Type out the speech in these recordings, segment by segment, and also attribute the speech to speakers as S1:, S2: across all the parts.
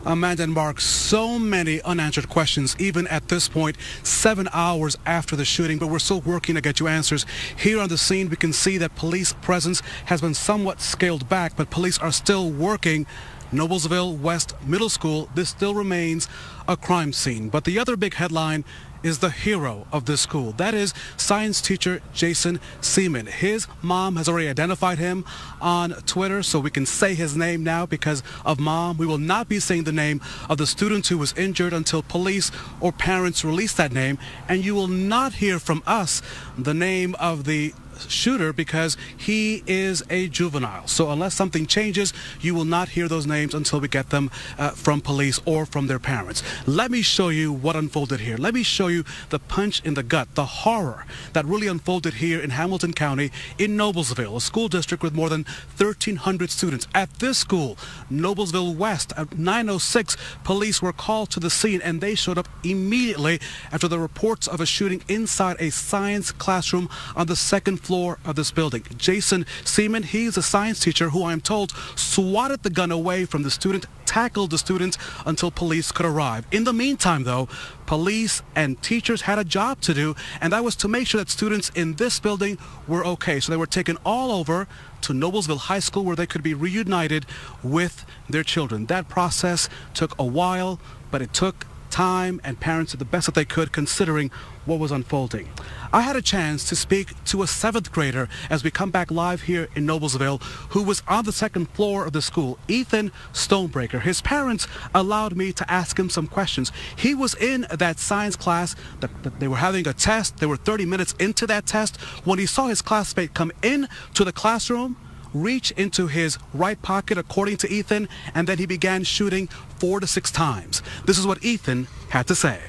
S1: Amanda and Mark, so many unanswered questions, even at this point, 7 hours after the shooting, but we're still working to get you answers. Here on the scene, we can see that police presence has been somewhat scaled back, but police are still working. Nobleville West Middle School, this still remains a crime scene. But the other big headline is the hero of this school. That is science teacher Jason Seaman. His mom has already identified him on Twitter, so we can say his name now because of mom. We will not be saying the name of the student who was injured until police or parents release that name, and you will not hear from us the name of the shooter because he is a juvenile. So unless something changes, you will not hear those names until we get them from police or from their parents. Let me show you what unfolded here. Let me show you the punch in the gut, the horror that really unfolded here in Hamilton County in Nobleville, a school district with more than 1,300 students. At this school, Nobleville West, at 9:06, police were called to the scene, and they showed up immediately after the reports of a shooting inside a science classroom on the second floor of this building. Jason Seaman, he's a science teacher who I am told swatted the gun away from the student, tackled the student until police could arrive. In the meantime, though, police and teachers had a job to do, and that was to make sure that students in this building were okay. So they were taken all over to Nobleville High School where they could be reunited with their children. That process took a while, but it took time, and parents did the best that they could considering what was unfolding. I had a chance to speak to a 7th grader as we come back live here in Nobleville who was on the second floor of the school, Ethan Stonebreaker. His parents allowed me to ask him some questions. He was in that science class that they were having a test. They were 30 minutes into that test when he saw his classmate come in to the classroom, reach into his right pocket, according to Ethan, and then he began shooting 4 to 6 times. This is what Ethan had to say.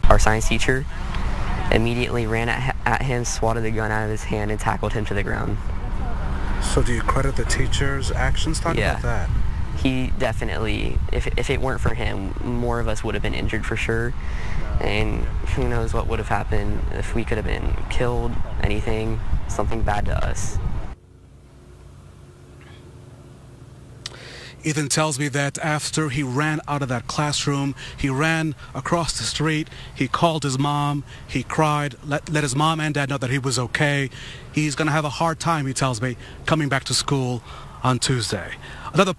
S2: Our science teacher immediately ran at him, swatted the gun out of his hand, and tackled him to the ground.
S1: So do you credit the teacher's actions? Talk about that.
S2: He definitely, if it weren't for him, more of us would have been injured for sure. And who knows what would have happened if we could have been killed, anything, something bad to us.
S1: Ethan tells me that after he ran out of that classroom, he ran across the street, he called his mom, he cried, let his mom and dad know that he was okay. He's going to have a hard time, he tells me, coming back to school on Tuesday. Another